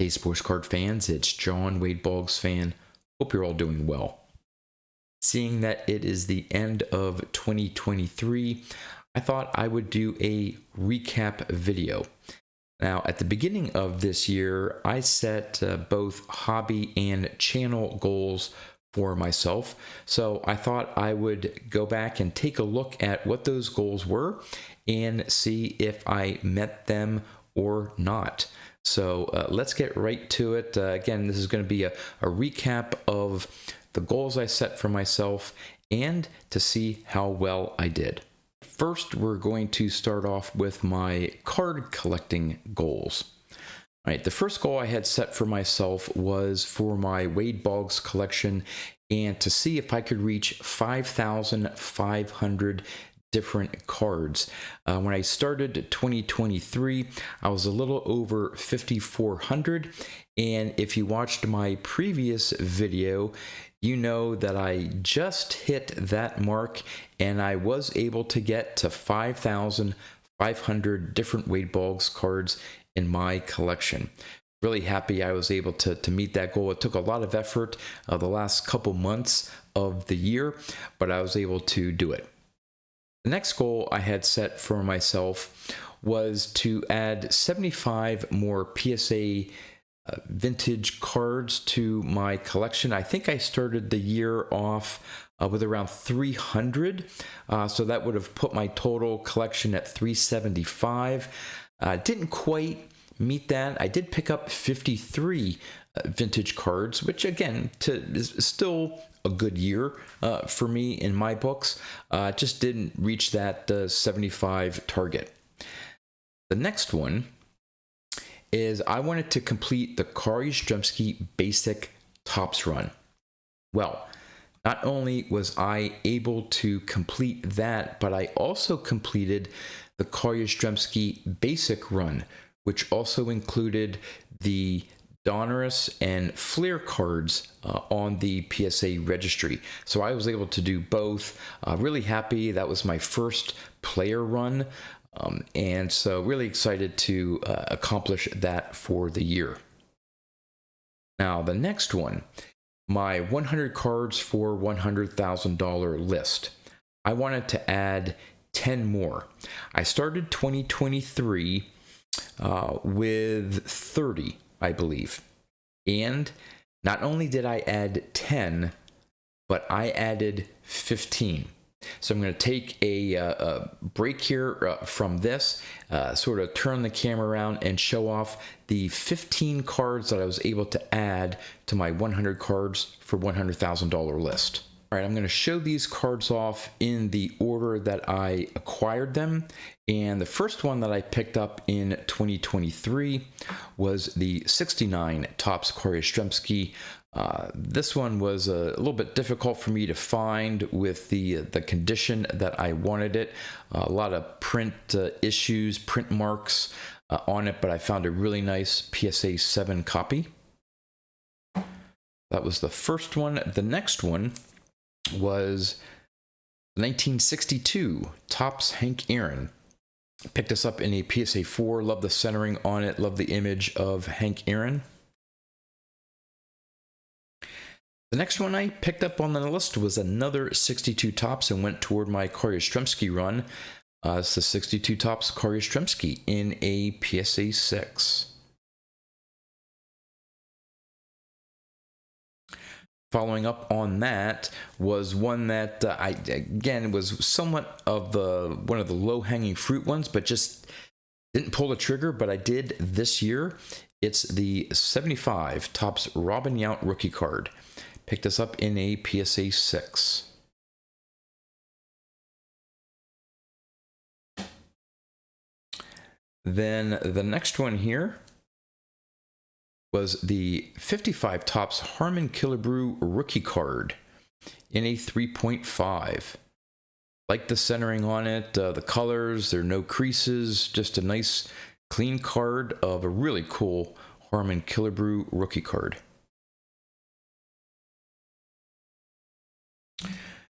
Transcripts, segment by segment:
Hey, sports card fans, it's John Wade Boggs fan. Hope you're all doing well. Seeing that it is the end of 2023, I thought I would do a recap video. Now, at the beginning of this year, I set both hobby and channel goals for myself. So I thought I would go back and take a look at what those goals were and see if I met them or not. So let's get right to it. Again, this is going to be a recap of the goals I set for myself and to see how well I did. First, we're going to start off with my card collecting goals. All right, the first goal I had set for myself was for my Wade Boggs collection and to see if I could reach 5,500 different cards. When I started 2023, I was a little over 5,400, and if you watched my previous video, you know that I just hit that mark and I was able to get to 5,500 different Wade Boggs cards in my collection. Really happy I was able to meet that goal. It took a lot of effort the last couple months of the year, but I was able to do it. The next goal I had set for myself was to add 75 more PSA vintage cards to my collection. I think I started the year off with around 300, so that would have put my total collection at 375. Didn't quite meet that. I did pick up 53 vintage cards, which again is still a good year for me in my books. Just didn't reach that 75 target. The next one is I wanted to complete the Kari Stremski basic tops run. Well, not only was I able to complete that, but I also completed the Kari Stremski basic run, which also included the Donruss and Flair cards on the PSA registry. So I was able to do both. Really happy. That was my first player run. And so really excited to accomplish that for the year. Now, the next one, my 100 cards for $100,000 list. I wanted to add 10 more. I started 2023 with 30. I believe. And not only did I add 10, but I added 15. So I'm going to take a break here from this, sort of turn the camera around and show off the 15 cards that I was able to add to my 100 cards for $100,000 list. All right, I'm going to show these cards off in the order that I acquired them. And the first one that I picked up in 2023 was the 69 Topps Kari Stremski. This one was a little bit difficult for me to find with the condition that I wanted it. A lot of print issues, print marks on it, but I found a really nice PSA 7 copy. That was the first one. The next one was 1962 Topps Hank Aaron. Picked this up in a PSA 4. Love the centering on it. Love the image of Hank Aaron. The next one I picked up on the list was another 62 Topps and went toward my Kari Stremski run. It's the 62 Topps Kari Stremski in a PSA 6. Following up on that was one that again was somewhat of one of the low-hanging fruit ones, but just didn't pull the trigger, but I did this year. It's the 75 Topps Robin Yount rookie card. Picked this up in a PSA 6. Then the next one here was the 55 Topps Harmon Killebrew rookie card in a 3.5. Like the centering on it, the colors, there are no creases, just a nice clean card of a really cool Harmon Killebrew rookie card.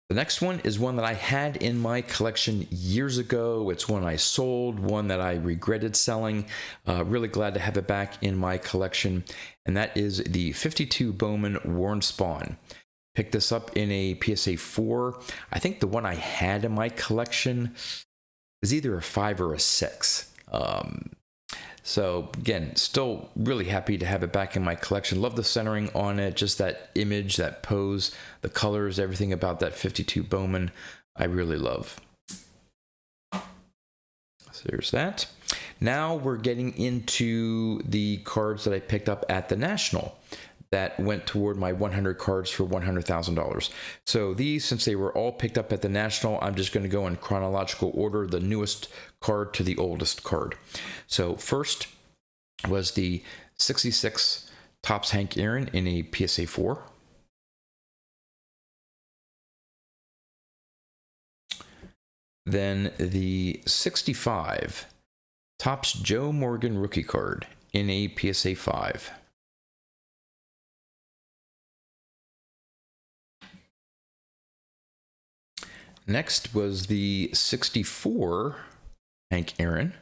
The next one is one that I had in my collection years ago. It's one I sold, one that I regretted selling. Really glad to have it back in my collection, and that is the 52 Bowman Worn Spawn. Picked this up in a PSA 4. I think the one I had in my collection is either a 5 or a 6. So again, still really happy to have it back in my collection. Love the centering on it, just that image, that pose, the colors, everything about that 52 Bowman I really love. So there's that. Now we're getting into the cards that I picked up at the National that went toward my 100 cards for $100,000. So these, since they were all picked up at the National, I'm just going to go in chronological order, the newest card to the oldest card. So first was the 66 Topps Hank Aaron in a PSA 4. Then the 65 Topps Joe Morgan rookie card in a PSA 5. Next was the 64 Hank Aaron.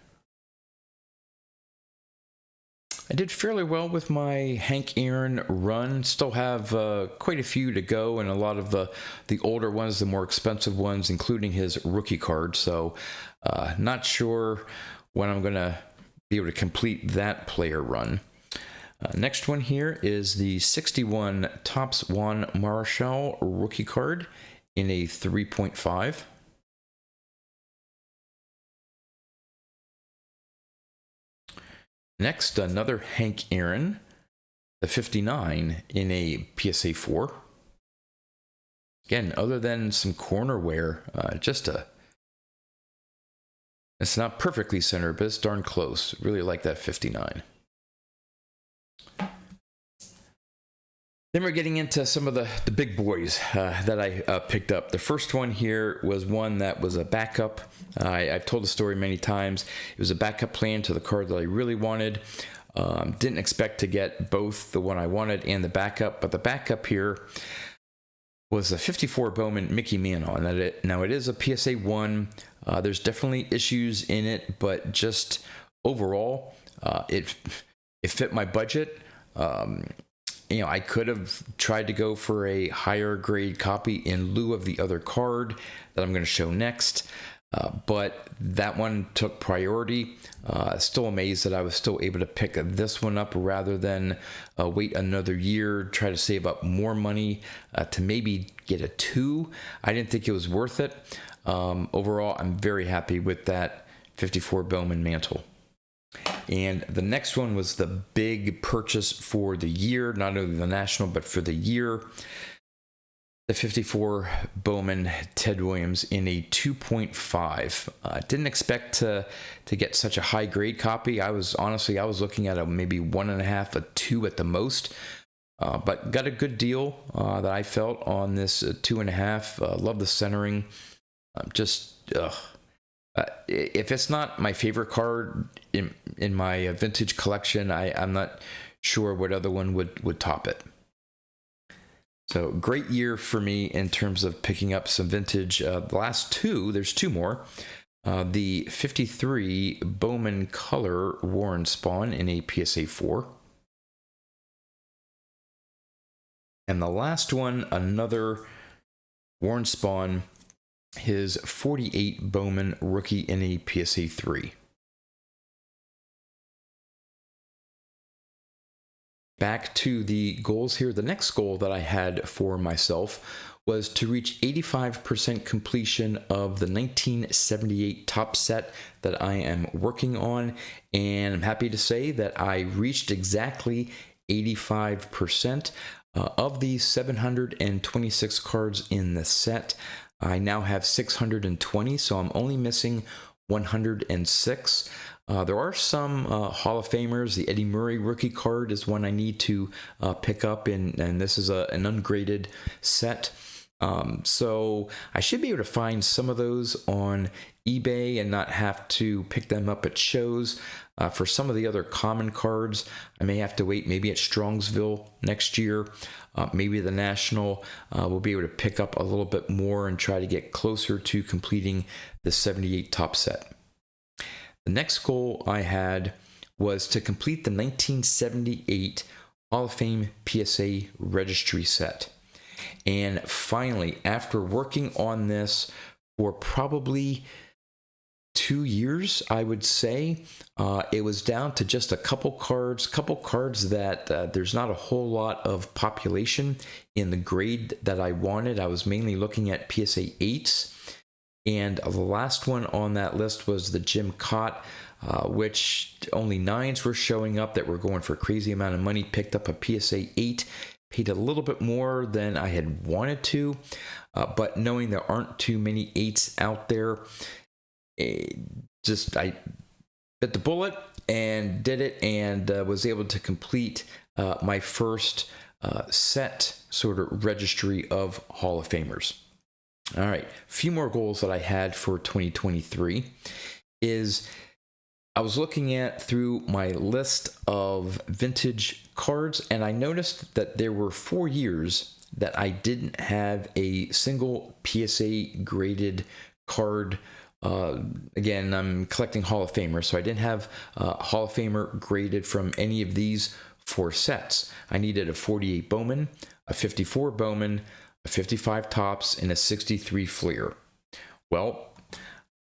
I did fairly well with my Hank Aaron run. Still have quite a few to go, and a lot of the older ones, the more expensive ones, including his rookie card. So not sure when I'm going to be able to complete that player run. Next one here is the 61 Topps Juan Marichal rookie card in a 3.5. Next, another Hank Aaron, the 59 in a PSA 4. Again, other than some corner wear, it's not perfectly centered, but it's darn close. Really like that 59. Then we're getting into some of the big boys that I picked up. The first one here was one that was a backup. I've told the story many times. It was a backup plan to the card that I really wanted. Didn't expect to get both the one I wanted and the backup, but the backup here was a 54 Bowman Mickey Mantle. Now it is a PSA 1. There's definitely issues in it, but just overall, it fit my budget. I could have tried to go for a higher grade copy in lieu of the other card that I'm going to show next, but that one took priority. Still amazed that I was still able to pick this one up rather than wait another year, try to save up more money to maybe get a 2. I didn't think it was worth it. Overall, I'm very happy with that 54 Bowman Mantle. And the next one was the big purchase for the year, not only the National, but for the year. The 54 Bowman Ted Williams in a 2.5. Didn't expect to get such a high grade copy. I was looking at a maybe 1.5, a 2 at the most. But got a good deal that I felt on this 2.5. Love the centering. If it's not my favorite card in my vintage collection, I'm not sure what other one would top it. So great year for me in terms of picking up some vintage. The last two, there's two more. The 53 Bowman Color Warren Spawn in a PSA 4. And the last one, another Warren Spawn, his 48 Bowman Rookie in a PSA 3. Back to the goals here. The next goal that I had for myself was to reach 85% completion of the 1978 Topps set that I am working on, and I'm happy to say that I reached exactly 85%. Of the 726 cards in the set, I now have 620, so I'm only missing 106. There are some Hall of Famers. The Eddie Murray rookie card is one I need to pick up, and this is an ungraded set. So I should be able to find some of those on eBay and not have to pick them up at shows. For some of the other common cards, I may have to wait maybe at Strongsville next year. Maybe the National will be able to pick up a little bit more and try to get closer to completing the 78 top set. The next goal I had was to complete the 1978 Hall of Fame PSA registry set. And finally, after working on this for probably 2 years, I would say, it was down to just a couple cards that there's not a whole lot of population in the grade that I wanted. I was mainly looking at PSA 8s, and the last one on that list was the Jim Cott, which only 9s were showing up that were going for a crazy amount of money. Picked up a PSA 8, paid a little bit more than I had wanted to, but knowing there aren't too many 8s out there, I bit the bullet and did it, and was able to complete my first set sort of registry of Hall of Famers. All right, a few more goals that I had for 2023 is I was looking through my list of vintage cards, and I noticed that there were 4 years that I didn't have a single PSA graded card. Again, I'm collecting Hall of Famers, so I didn't have Hall of Famer graded from any of these 4 sets. I needed a 48 Bowman, a 54 Bowman, a 55 Topps, and a 63 Fleer. Well,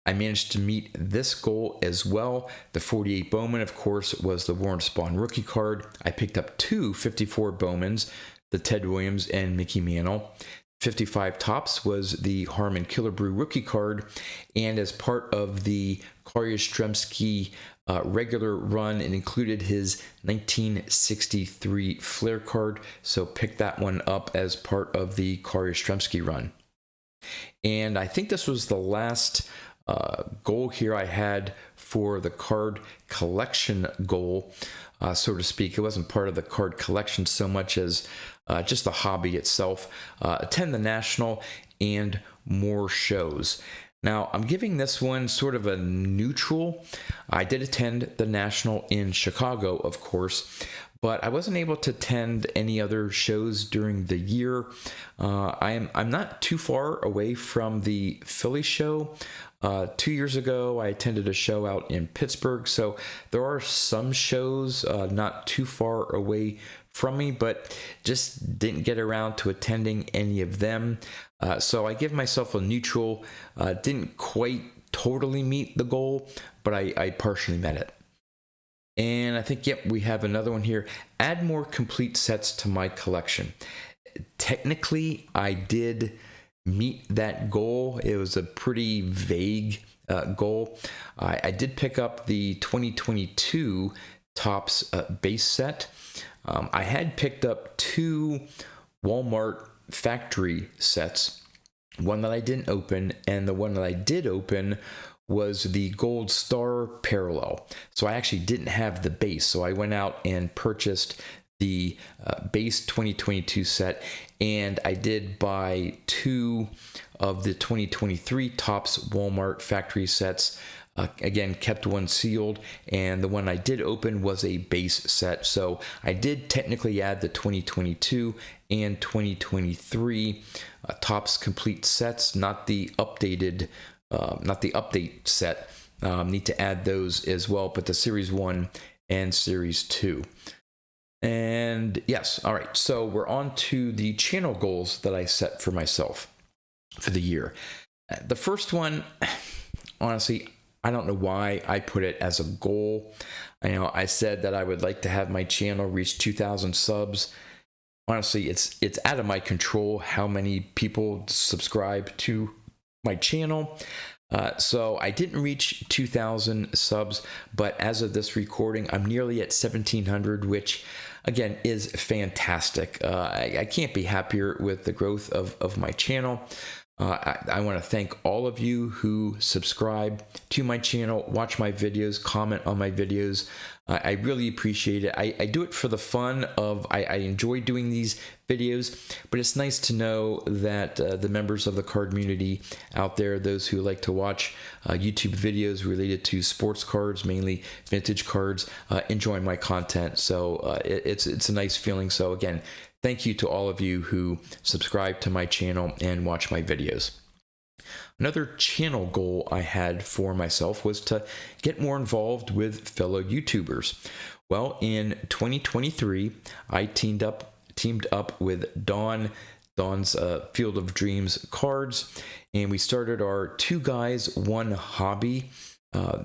I managed to meet this goal as well. The 48 Bowman, of course, was the Warren Spahn rookie card. I picked up 2 54 Bowmans, the Ted Williams and Mickey Mantle. 55 Topps was the Harmon Killebrew rookie card, and as part of the Karl Yastrzemski regular run, it included his 1963 Flair card, so picked that one up as part of the Karl Yastrzemski run. And I think this was the last goal here I had for the card collection goal, so to speak. It wasn't part of the card collection so much as just the hobby itself. Attend the National and more shows. Now, I'm giving this one sort of a neutral. I did attend the National in Chicago, of course, but I wasn't able to attend any other shows during the year. I'm not too far away from the Philly show. 2 years ago, I attended a show out in Pittsburgh, so there are some shows not too far away from me, but just didn't get around to attending any of them. So I give myself a neutral. Didn't quite totally meet the goal, but I partially met it. And I think, yep, we have another one here. Add more complete sets to my collection. Technically, I did meet that goal. It was a pretty vague goal. I did pick up the 2022 Topps base set. I had picked up 2 Walmart factory sets, one that I didn't open, and the one that I did open was the Gold Star Parallel. So I actually didn't have the base, so I went out and purchased the base 2022 set, and I did buy 2 of the 2023 Topps Walmart factory sets. Again, kept one sealed, and the one I did open was a base set. So I did technically add the 2022 and 2023 Topps complete sets, not the updated, not the update set. Need to add those as well, but the Series 1 and Series 2. And yes, all right, so we're on to the channel goals that I set for myself for the year. The first one, honestly, I don't know why I put it as a goal. I said that I would like to have my channel reach 2,000 subs. Honestly, it's out of my control how many people subscribe to my channel. So I didn't reach 2,000 subs, but as of this recording, I'm nearly at 1,700, which again is fantastic. I can't be happier with the growth of my channel. I want to thank all of you who subscribe to my channel, watch my videos, comment on my videos. I really appreciate it. I do it for the fun of, I enjoy doing these videos, but it's nice to know that the members of the card community out there, those who like to watch YouTube videos related to sports cards, mainly vintage cards, enjoy my content. So it's a nice feeling. So again, thank you to all of you who subscribe to my channel and watch my videos. Another channel goal I had for myself was to get more involved with fellow YouTubers. Well, in 2023, I teamed up with Don's Field of Dreams cards, and we started our Two Guys, One Hobby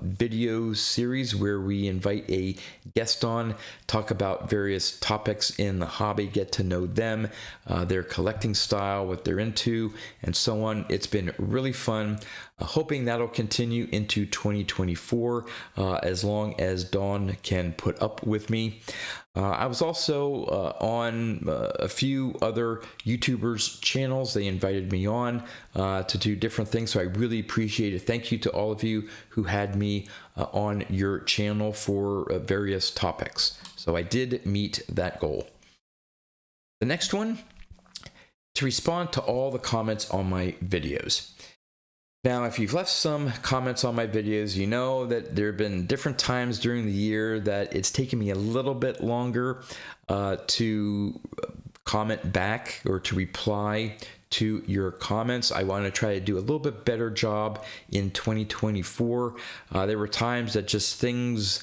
video series where we invite a guest on, talk about various topics in the hobby, get to know them, their collecting style, what they're into, and so on. It's been really fun. Hoping that'll continue into 2024 as long as Dawn can put up with me. I was also on a few other YouTubers' channels. They invited me on to do different things, so I really appreciate it. Thank you to all of you who had me on your channel for various topics. So I did meet that goal. The next one, to respond to all the comments on my videos. Now, if you've left some comments on my videos, you know that there have been different times during the year that it's taken me a little bit longer to comment back or to reply to your comments. I want to try to do a little bit better job in 2024. There were times that just things,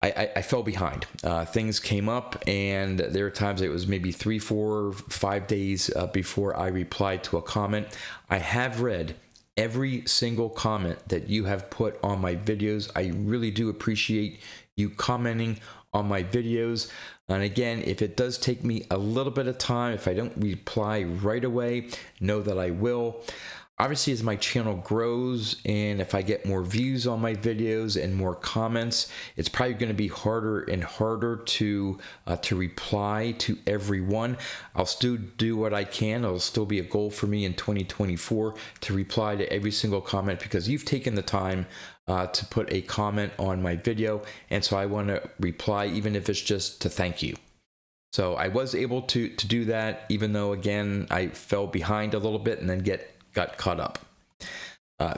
I fell behind. Things came up, and there were times it was maybe 3, 4, 5 days before I replied to a comment. I have read every single comment that you have put on my videos. I really do appreciate you commenting on my videos. And again, if it does take me a little bit of time, if I don't reply right away, know that I will. Obviously, as my channel grows and if I get more views on my videos and more comments, it's probably going to be harder and harder to reply to everyone. I'll still do what I can. It'll still be a goal for me in 2024 to reply to every single comment, because you've taken the time to put a comment on my video, and so I want to reply, even if it's just to thank you. So I was able to do that, even though, again, I fell behind a little bit and then got caught up.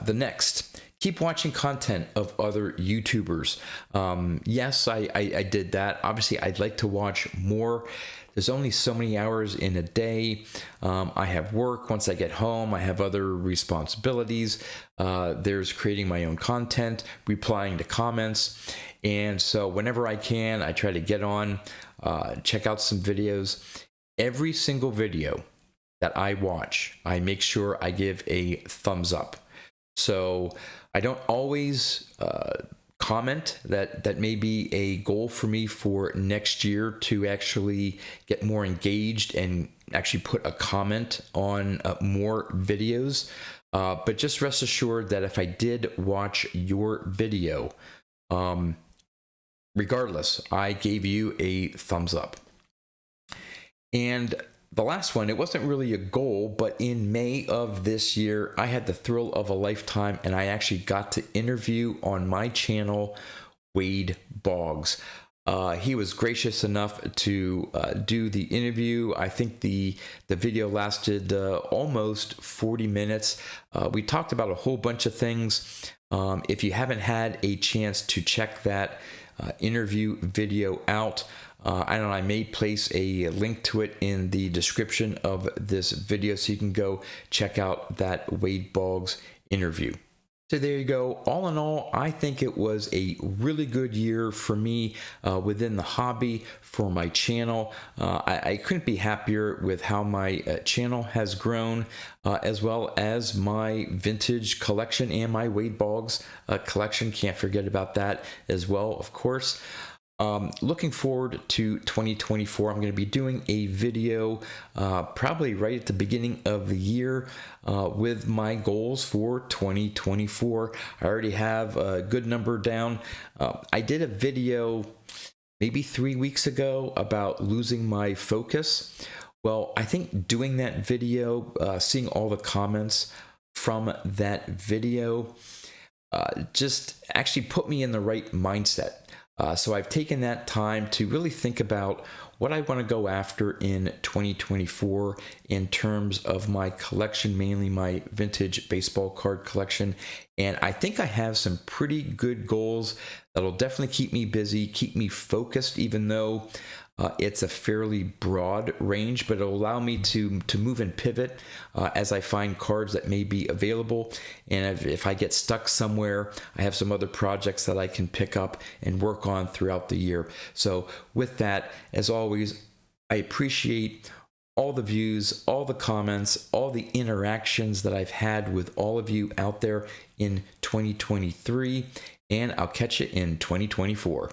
The next, keep watching content of other YouTubers. Yes, I did that. Obviously, I'd like to watch more. There's only so many hours in a day. I have work. Once I get home, I have other responsibilities. There's creating my own content, replying to comments. And so whenever I can, I try to get on, check out some videos. Every single video that I watch, I make sure I give a thumbs up. So I don't always comment. That may be a goal for me for next year, to actually get more engaged and actually put a comment on more videos. But just rest assured that if I did watch your video, regardless, I gave you a thumbs up. And the last one, it wasn't really a goal, but in May of this year, I had the thrill of a lifetime, and I actually got to interview on my channel Wade Boggs. He was gracious enough to do the interview. I think the video lasted almost 40 minutes. We talked about a whole bunch of things. If you haven't had a chance to check that interview video out, I may place a link to it in the description of this video, so you can go check out that Wade Boggs interview. So there you go. All in all, I think it was a really good year for me within the hobby, for my channel. I couldn't be happier with how my channel has grown, as well as my vintage collection and my Wade Boggs collection. Can't forget about that as well, of course. Looking forward to 2024. I'm going to be doing a video probably right at the beginning of the year with my goals for 2024. I already have a good number down. I did a video maybe 3 weeks ago about losing my focus. Well, I think doing that video, seeing all the comments from that video, just actually put me in the right mindset. So I've taken that time to really think about what I want to go after in 2024 in terms of my collection, mainly my vintage baseball card collection. And I think I have some pretty good goals that'll definitely keep me busy, keep me focused, even though it's a fairly broad range, but it'll allow me to move and pivot as I find cards that may be available. And if I get stuck somewhere, I have some other projects that I can pick up and work on throughout the year. So with that, as always, I appreciate all the views, all the comments, all the interactions that I've had with all of you out there in 2023, and I'll catch you in 2024.